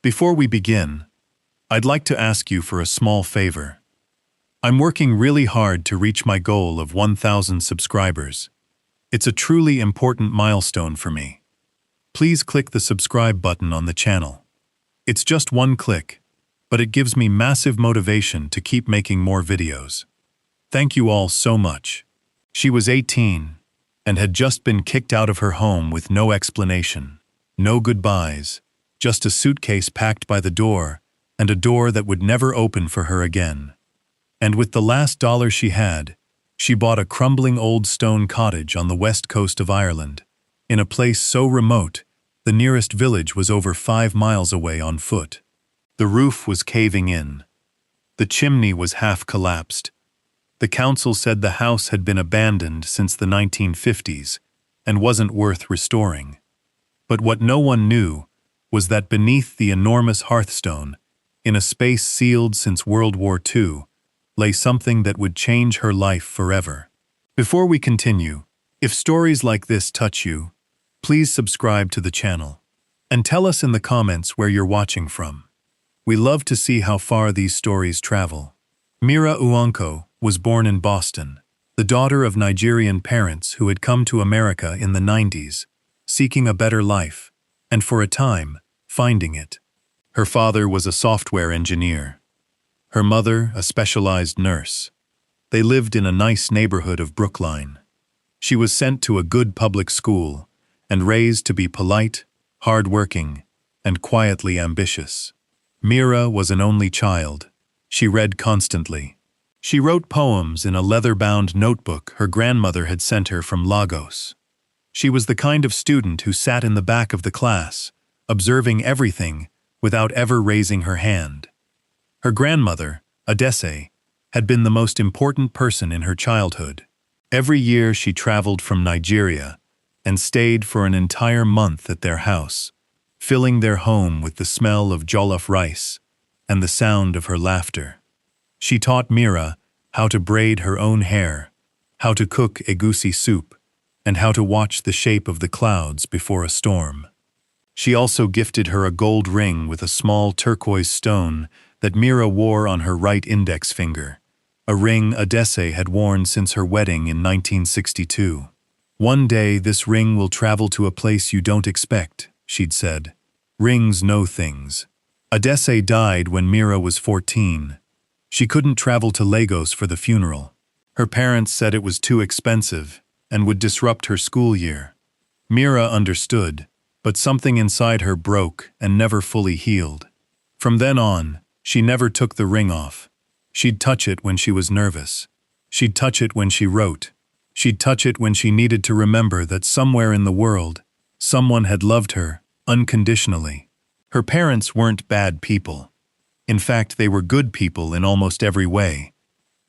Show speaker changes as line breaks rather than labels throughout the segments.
Before we begin, I'd like to ask you for a small favor. I'm working really hard to reach my goal of 1,000 subscribers. It's a truly important milestone for me. Please click the subscribe button on the channel. It's just one click, but it gives me massive motivation to keep making more videos. Thank you all so much. She was 18 and had just been kicked out of her home with no explanation, no goodbyes, just a suitcase packed by the door and a door that would never open for her again. And with the last dollar she had, she bought a crumbling old stone cottage on the west coast of Ireland, in a place so remote, the nearest village was over 5 miles away on foot. The roof was caving in. The chimney was half collapsed. The council said the house had been abandoned since the 1950s and wasn't worth restoring. But what no one knew was that beneath the enormous hearthstone, in a space sealed since World War II, lay something that would change her life forever. Before we continue, if stories like this touch you, please subscribe to the channel and tell us in the comments where you're watching from. We love to see how far these stories travel. Mira was born in Boston, the daughter of Nigerian parents who had come to America in the 90s, seeking a better life, and for a time, finding it. Her father was a software engineer. Her mother, a specialized nurse. They lived in a nice neighborhood of Brookline. She was sent to a good public school and raised to be polite, hard-working, and quietly ambitious. Mira was an only child. She read constantly. She wrote poems in a leather-bound notebook her grandmother had sent her from Lagos. She was the kind of student who sat in the back of the class, observing everything without ever raising her hand. Her grandmother, Adese, had been the most important person in her childhood. Every year she traveled from Nigeria and stayed for an entire month at their house, filling their home with the smell of jollof rice and the sound of her laughter. She taught Mira how to braid her own hair, how to cook egusi soup, and how to watch the shape of the clouds before a storm. She also gifted her a gold ring with a small turquoise stone that Mira wore on her right index finger, a ring Adese had worn since her wedding in 1962. "One day this ring will travel to a place you don't expect," she'd said. Rings know things. Adese died when Mira was 14. She couldn't travel to Lagos for the funeral. Her parents said it was too expensive and would disrupt her school year. Mira understood, but something inside her broke and never fully healed. From then on, she never took the ring off. She'd touch it when she was nervous. She'd touch it when she wrote. She'd touch it when she needed to remember that somewhere in the world, someone had loved her, unconditionally. Her parents weren't bad people. In fact, they were good people in almost every way.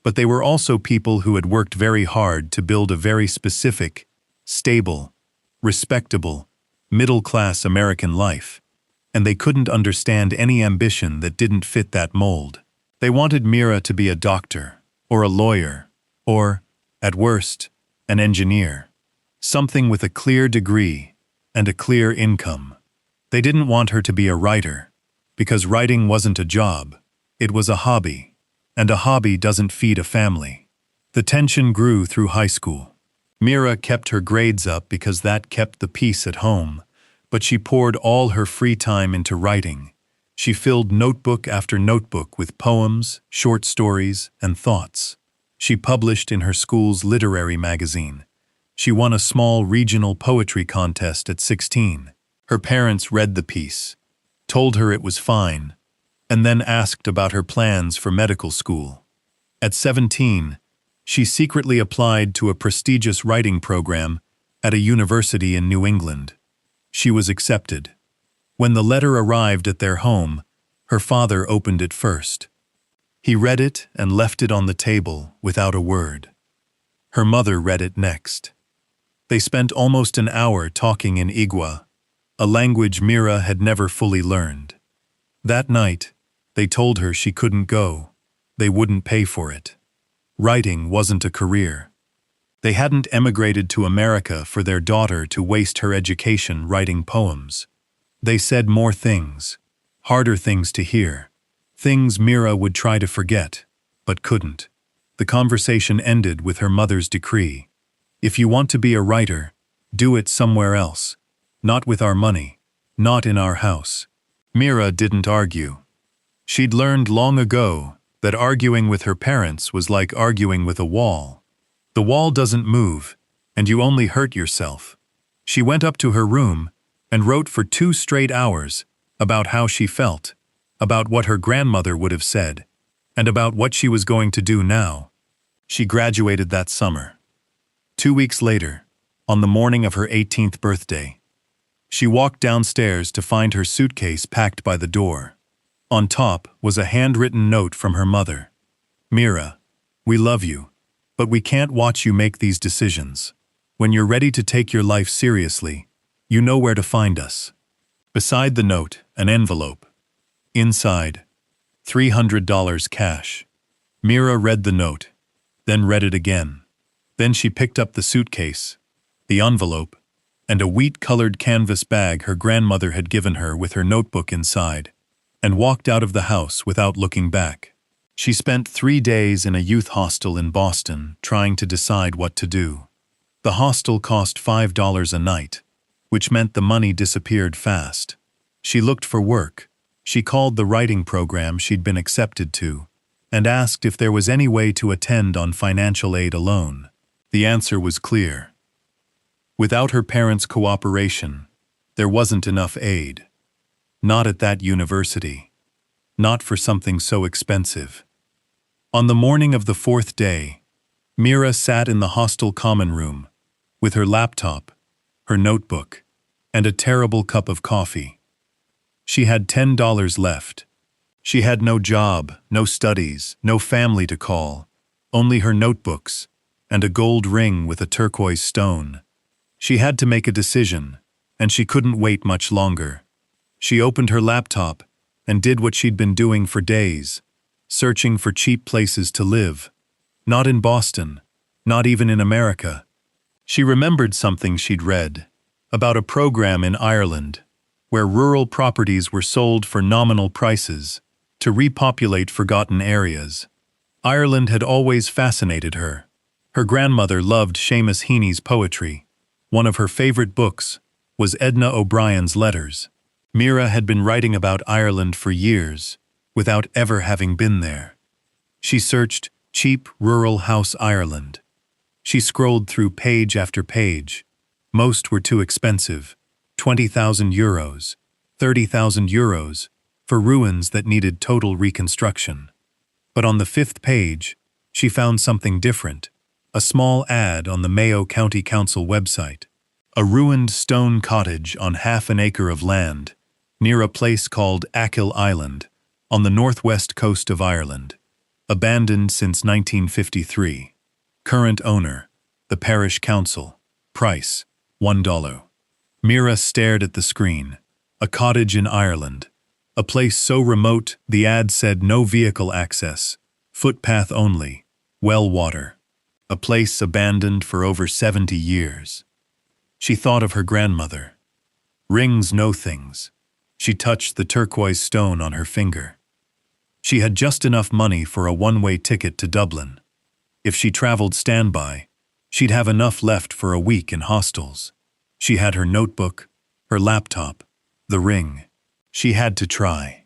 But they were also people who had worked very hard to build a very specific, stable, respectable, middle-class American life, and they couldn't understand any ambition that didn't fit that mold. They wanted Mira to be a doctor, or a lawyer, or, at worst, an engineer. Something with a clear degree and a clear income. They didn't want her to be a writer, because writing wasn't a job, it was a hobby, and a hobby doesn't feed a family. The tension grew through high school. Mira kept her grades up because that kept the peace at home, but she poured all her free time into writing. She filled notebook after notebook with poems, short stories, and thoughts. She published in her school's literary magazine. She won a small regional poetry contest at 16. Her parents read the piece, told her it was fine, and then asked about her plans for medical school. At 17, she secretly applied to a prestigious writing program at a university in New England. She was accepted. When the letter arrived at their home, her father opened it first. He read it and left it on the table without a word. Her mother read it next. They spent almost an hour talking in Igwa, a language Mira had never fully learned. That night, they told her she couldn't go. They wouldn't pay for it. Writing wasn't a career. They hadn't emigrated to America for their daughter to waste her education writing poems. They said more things. harder things to hear. Things Mira would try to forget, but couldn't. The conversation ended with her mother's decree. If you want to be a writer, do it somewhere else. Not with our money. Not in our house. Mira didn't argue. She'd learned long ago that arguing with her parents was like arguing with a wall. The wall doesn't move, and you only hurt yourself. She went up to her room and wrote for 2 straight hours about how she felt, about what her grandmother would have said, and about what she was going to do now. She graduated that summer. 2 weeks later, on the morning of her 18th birthday, she walked downstairs to find her suitcase packed by the door. On top was a handwritten note from her mother. Mira, we love you, but we can't watch you make these decisions. When you're ready to take your life seriously, you know where to find us. Beside the note, an envelope. Inside, $300 cash. Mira read the note, then read it again. Then she picked up the suitcase, the envelope, and a wheat-colored canvas bag her grandmother had given her with her notebook inside, and walked out of the house without looking back. She spent 3 days in a youth hostel in Boston trying to decide what to do. The hostel cost $5 a night, which meant the money disappeared fast. She looked for work. She called the writing program she'd been accepted to, and asked if there was any way to attend on financial aid alone. The answer was clear. Without her parents' cooperation, there wasn't enough aid. Not at that university. Not for something so expensive. On the morning of the 4th day, Mira sat in the hostel common room, with her laptop, her notebook, and a terrible cup of coffee. She had $10 left. She had no job, no studies, no family to call, only her notebooks, and a gold ring with a turquoise stone. She had to make a decision, and she couldn't wait much longer. She opened her laptop and did what she'd been doing for days, searching for cheap places to live. Not in Boston, not even in America. She remembered something she'd read about a program in Ireland where rural properties were sold for nominal prices to repopulate forgotten areas. Ireland had always fascinated her. Her grandmother loved Seamus Heaney's poetry. One of her favorite books was Edna O'Brien's Letters. Mira had been writing about Ireland for years, without ever having been there. She searched cheap rural house Ireland. She scrolled through page after page. Most were too expensive, 20,000 euros, 30,000 euros, for ruins that needed total reconstruction. But on the 5th page, she found something different, a small ad on the Mayo County Council website. A ruined stone cottage on half an acre of land, near a place called Achill Island, on the northwest coast of Ireland. Abandoned since 1953. Current owner, the parish council. Price, $1. Mira stared at the screen. A cottage in Ireland. A place so remote the ad said no vehicle access, footpath only, well water. A place abandoned for over 70 years. She thought of her grandmother. Rings know things. She touched the turquoise stone on her finger. She had just enough money for a one-way ticket to Dublin. If she traveled standby, she'd have enough left for a week in hostels. She had her notebook, her laptop, the ring. She had to try.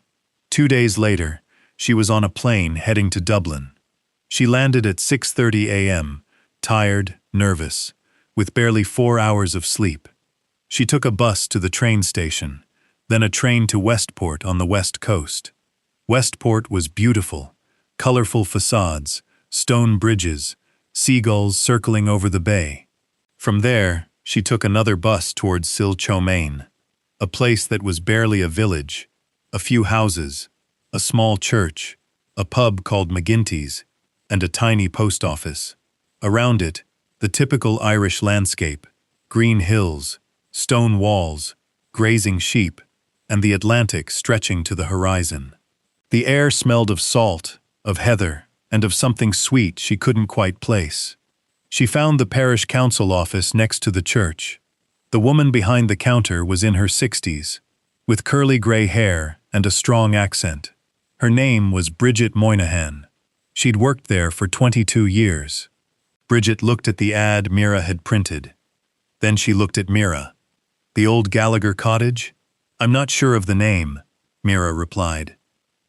2 days later, she was on a plane heading to Dublin. She landed at 6:30 a.m., tired, nervous, with barely 4 hours of sleep. She took a bus to the train station, then a train to Westport on the west coast. Westport was beautiful, colorful facades, stone bridges, seagulls circling over the bay. From there, she took another bus towards Silchomain, a place that was barely a village, a few houses, a small church, a pub called McGinty's, and a tiny post office. Around it, the typical Irish landscape, green hills, stone walls, grazing sheep, and the Atlantic stretching to the horizon. The air smelled of salt, of heather, and of something sweet she couldn't quite place. She found the parish council office next to the church. The woman behind the counter was in her 60s, with curly gray hair and a strong accent. Her name was Bridget Moynihan. She'd worked there for 22 years. Bridget looked at the ad Mira had printed. Then she looked at Mira. The old Gallagher cottage? I'm not sure of the name, Mira replied.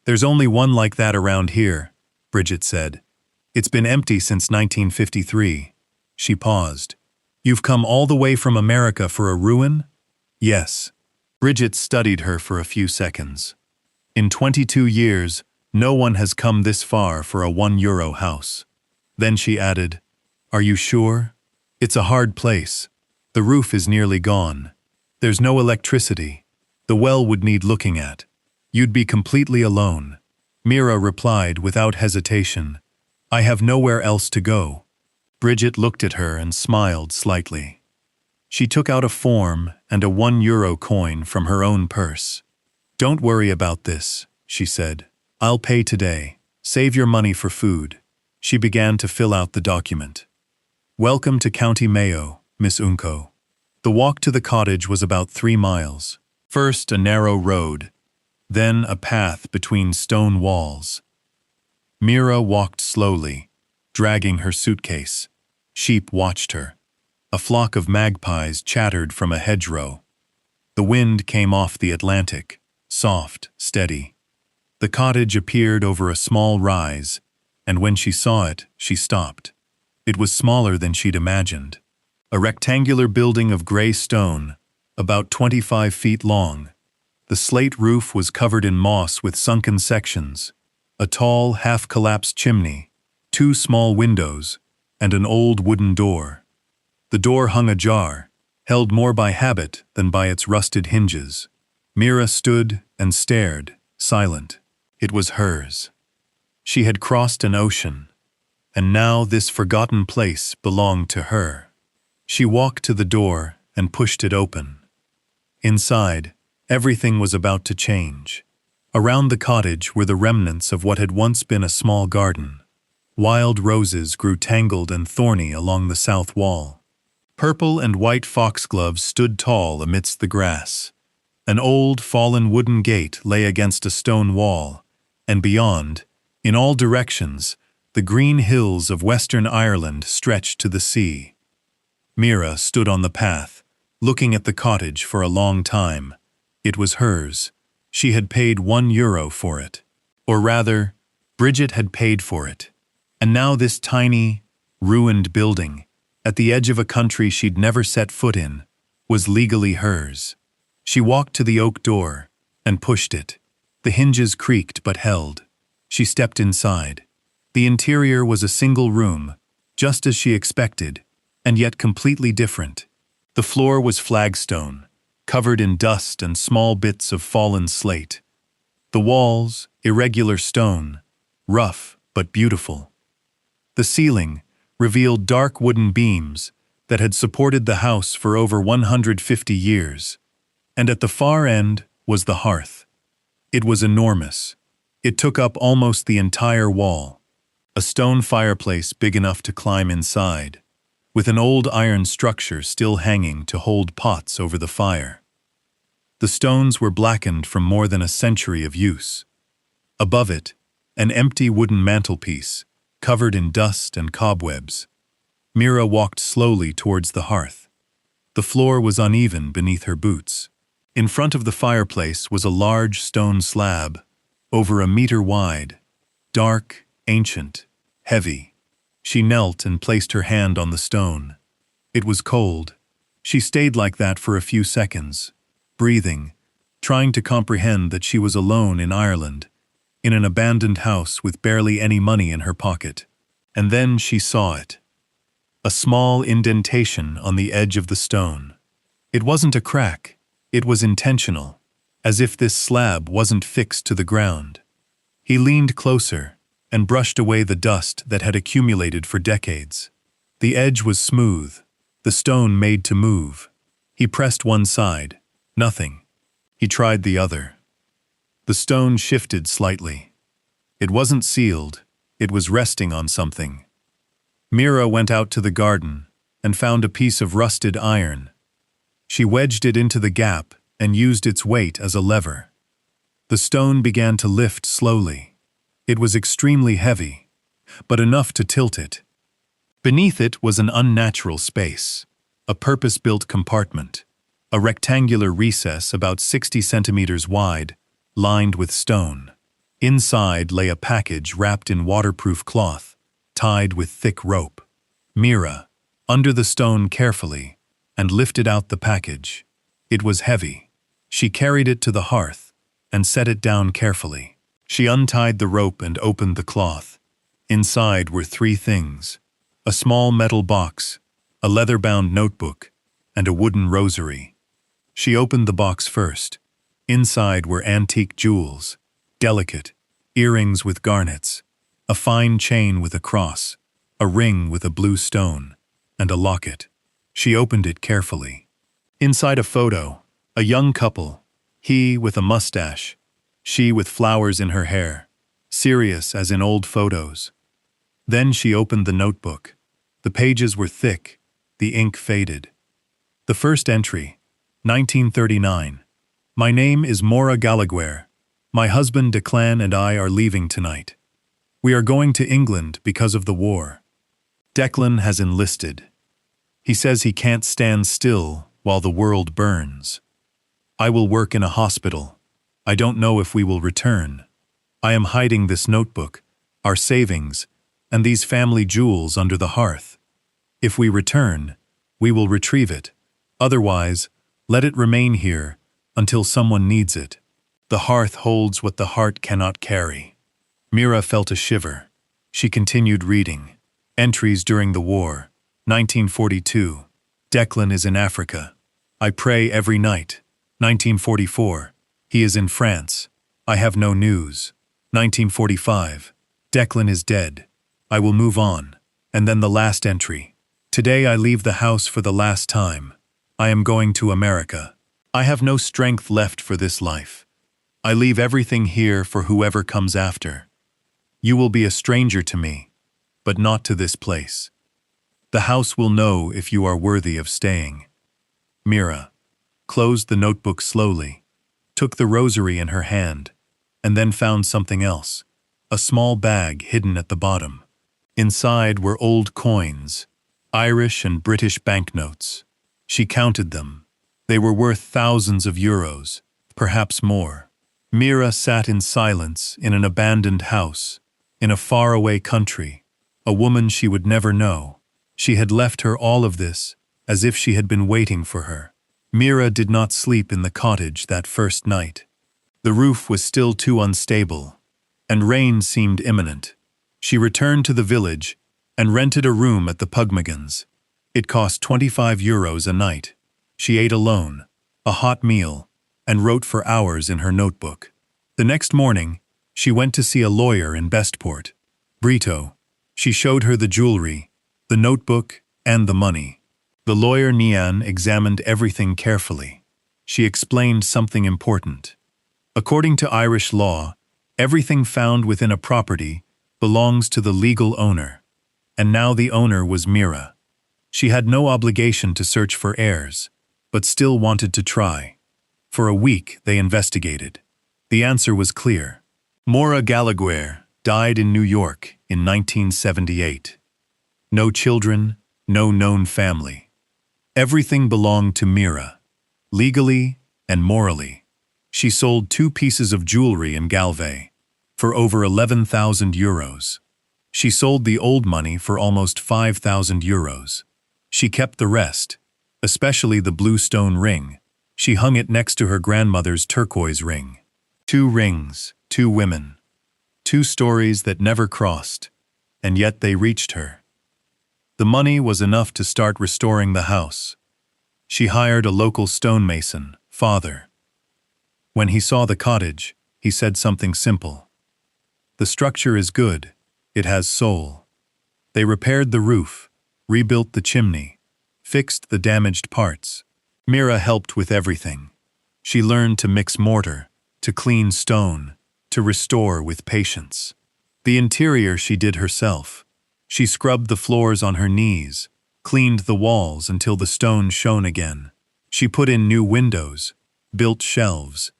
There's only one like that around here, Bridget said. It's been empty since 1953. She paused. You've come all the way from America for a ruin? Yes. Bridget studied her for a few seconds. In 22 years, no one has come this far for a €1 house. Then she added, Are you sure? It's a hard place. The roof is nearly gone. There's no electricity. The well would need looking at. You'd be completely alone. Mira replied without hesitation, I have nowhere else to go. Bridget looked at her and smiled slightly. She took out a form and a €1 coin from her own purse. Don't worry about this, she said. I'll pay today. Save your money for food. She began to fill out the document. Welcome to County Mayo, Miss Unko. The walk to the cottage was about 3 miles. First a narrow road, then a path between stone walls. Mira walked slowly, dragging her suitcase. Sheep watched her. A flock of magpies chattered from a hedgerow. The wind came off the Atlantic, soft, steady. The cottage appeared over a small rise, and when she saw it, she stopped. It was smaller than she'd imagined. A rectangular building of gray stone, about 25 feet long. The slate roof was covered in moss with sunken sections, a tall, half-collapsed chimney, 2 small windows, and an old wooden door. The door hung ajar, held more by habit than by its rusted hinges. Mira stood and stared, silent. It was hers. She had crossed an ocean, and now this forgotten place belonged to her. She walked to the door and pushed it open. Inside, everything was about to change. Around the cottage were the remnants of what had once been a small garden. Wild roses grew tangled and thorny along the south wall. Purple and white foxgloves stood tall amidst the grass. An old, fallen wooden gate lay against a stone wall, and beyond, in all directions, the green hills of Western Ireland stretched to the sea. Mira stood on the path, looking at the cottage for a long time. It was hers. She had paid €1 for it. Or rather, Bridget had paid for it. And now this tiny, ruined building, at the edge of a country she'd never set foot in, was legally hers. She walked to the oak door and pushed it. The hinges creaked but held. She stepped inside. The interior was a single room, just as she expected, and yet completely different. The floor was flagstone, covered in dust and small bits of fallen slate. The walls, irregular stone, rough but beautiful. The ceiling revealed dark wooden beams that had supported the house for over 150 years, and at the far end was the hearth. It was enormous. It took up almost the entire wall, a stone fireplace big enough to climb inside, with an old iron structure still hanging to hold pots over the fire. The stones were blackened from more than a century of use. Above it, an empty wooden mantelpiece, covered in dust and cobwebs. Mira walked slowly towards the hearth. The floor was uneven beneath her boots. In front of the fireplace was a large stone slab, over 1 meter wide, dark, ancient, heavy. She knelt and placed her hand on the stone. It was cold. She stayed like that for a few seconds, breathing, trying to comprehend that she was alone in Ireland, in an abandoned house with barely any money in her pocket. And then she saw it. A small indentation on the edge of the stone. It wasn't a crack. It was intentional, as if this slab wasn't fixed to the ground. He leaned closer and brushed away the dust that had accumulated for decades. The edge was smooth, the stone made to move. He pressed one side. Nothing. He tried the other. The stone shifted slightly. It wasn't sealed. It was resting on something. Mira went out to the garden and found a piece of rusted iron. She wedged it into the gap and used its weight as a lever. The stone began to lift slowly. It was extremely heavy, but enough to tilt it. Beneath it was an unnatural space, a purpose-built compartment, a rectangular recess about 60 centimeters wide, lined with stone. Inside lay a package wrapped in waterproof cloth, tied with thick rope. Mira, under the stone carefully, and lifted out the package. It was heavy. She carried it to the hearth and set it down carefully. She untied the rope and opened the cloth. Inside were three things: a small metal box, a leather-bound notebook, and a wooden rosary. She opened the box first. Inside were antique jewels, delicate, earrings with garnets, a fine chain with a cross, a ring with a blue stone, and a locket. She opened it carefully. Inside a photo, a young couple, he with a mustache, she with flowers in her hair, serious as in old photos. Then she opened the notebook. The pages were thick, the ink faded. The first entry, 1939. My name is Mira Gallagher. My husband Declan and I are leaving tonight. We are going to England because of the war. Declan has enlisted. He says he can't stand still while the world burns. I will work in a hospital. I don't know if we will return. I am hiding this notebook, our savings, and these family jewels under the hearth. If we return, we will retrieve it. Otherwise, let it remain here until someone needs it. The hearth holds what the heart cannot carry. Mira felt a shiver. She continued reading. Entries during the war. 1942. Declan is in Africa. I pray every night. 1944. He is in France. I have no news. 1945. Declan is dead. I will move on. And then the last entry. Today I leave the house for the last time. I am going to America. I have no strength left for this life. I leave everything here for whoever comes after. You will be a stranger to me, but not to this place. The house will know if you are worthy of staying. Mira closed the notebook slowly, took the rosary in her hand, and then found something else, a small bag hidden at the bottom. Inside were old coins, Irish and British banknotes. She counted them. They were worth thousands of euros, perhaps more. Mira sat in silence in an abandoned house, in a faraway country, a woman she would never know. She had left her all of this, as if she had been waiting for her. Mira did not sleep in the cottage that first night. The roof was still too unstable, and rain seemed imminent. She returned to the village and rented a room at the Pugmagans. It cost 25 euros a night. She ate alone, a hot meal, and wrote for hours in her notebook. The next morning, she went to see a lawyer in Bestport. Brito. She showed her the jewelry, the notebook, and the money. The lawyer Nian examined everything carefully. She explained something important. According to Irish law, everything found within a property belongs to the legal owner. And now the owner was Mira. She had no obligation to search for heirs, but still wanted to try. For a week they investigated. The answer was clear. Mira Gallagher died in New York in 1978. No children, no known family. Everything belonged to Mira, legally and morally. She sold 2 pieces of jewelry in Galway for over 11,000 euros. She sold the old money for almost 5,000 euros. She kept the rest, especially the blue stone ring. She hung it next to her grandmother's turquoise ring. 2 rings, 2 women. 2 stories that never crossed, and yet they reached her. The money was enough to start restoring the house. She hired a local stonemason, Father. When he saw the cottage, he said something simple. The structure is good. It has soul. They repaired the roof, rebuilt the chimney, fixed the damaged parts. Mira helped with everything. She learned to mix mortar, to clean stone, to restore with patience. The interior she did herself. She scrubbed the floors on her knees, cleaned the walls until the stone shone again. She put in new windows, built shelves.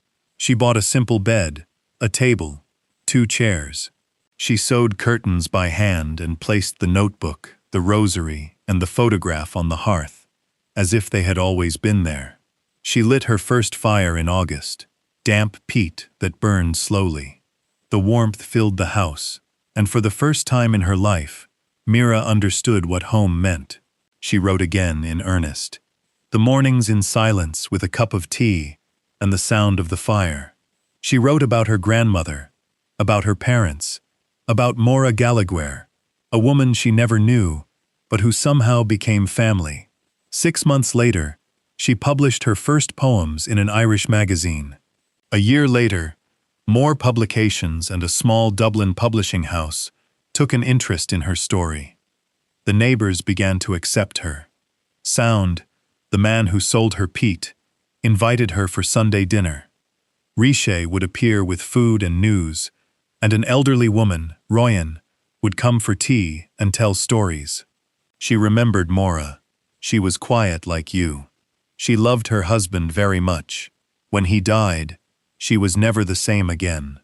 She bought a simple bed, a table, 2 chairs. She sewed curtains by hand and placed the notebook, the rosary, and the photograph on the hearth, as if they had always been there. She lit her first fire in August, damp peat that burned slowly. The warmth filled the house, and for the first time in her life, Mira understood what home meant. She wrote again in earnest. The mornings in silence with a cup of tea and the sound of the fire. She wrote about her grandmother, about her parents, about Mora Gallagher, a woman she never knew, but who somehow became family. 6 months later, she published her first poems in an Irish magazine. A year later, more publications and a small Dublin publishing house took an interest in her story. The neighbors began to accept her. Sound, the man who sold her peat, invited her for Sunday dinner. Riche would appear with food and news, and an elderly woman, Royan, would come for tea and tell stories. She remembered Mora. She was quiet like you. She loved her husband very much. When he died, she was never the same again.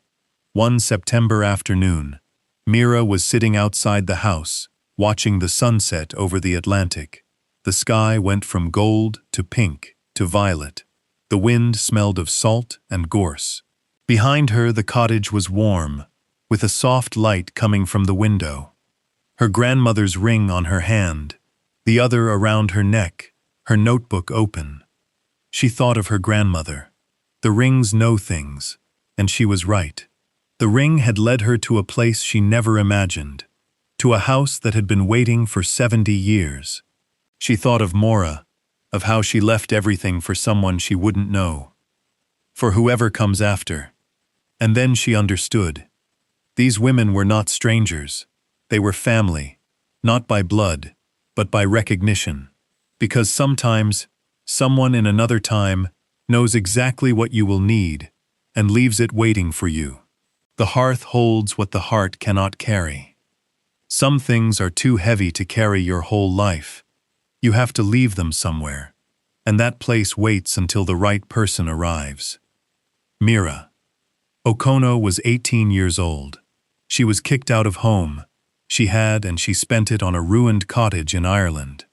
One September afternoon, Mira was sitting outside the house, watching the sunset over the Atlantic. The sky went from gold to pink to violet. The wind smelled of salt and gorse. Behind her, the cottage was warm, with a soft light coming from the window. Her grandmother's ring on her hand, the other around her neck, her notebook open. She thought of her grandmother. The rings know things, and she was right. The ring had led her to a place she never imagined, to a house that had been waiting for 70 years. She thought of Mora, of how she left everything for someone she wouldn't know, for whoever comes after. And then she understood. These women were not strangers. They were family, not by blood, but by recognition. Because sometimes, someone in another time knows exactly what you will need and leaves it waiting for you. The hearth holds what the heart cannot carry. Some things are too heavy to carry your whole life. You have to leave them somewhere, and that place waits until the right person arrives. Mira. Okono was 18 years old. She was kicked out of home. She had and she spent it on a ruined cottage in Ireland.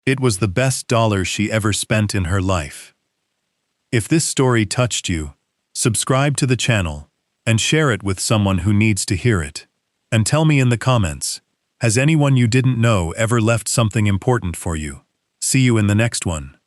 It was the best dollar she ever spent in her life. If this story touched you, subscribe to the channel and share it with someone who needs to hear it. And tell me in the comments, has anyone you didn't know ever left something important for you? See you in the next one.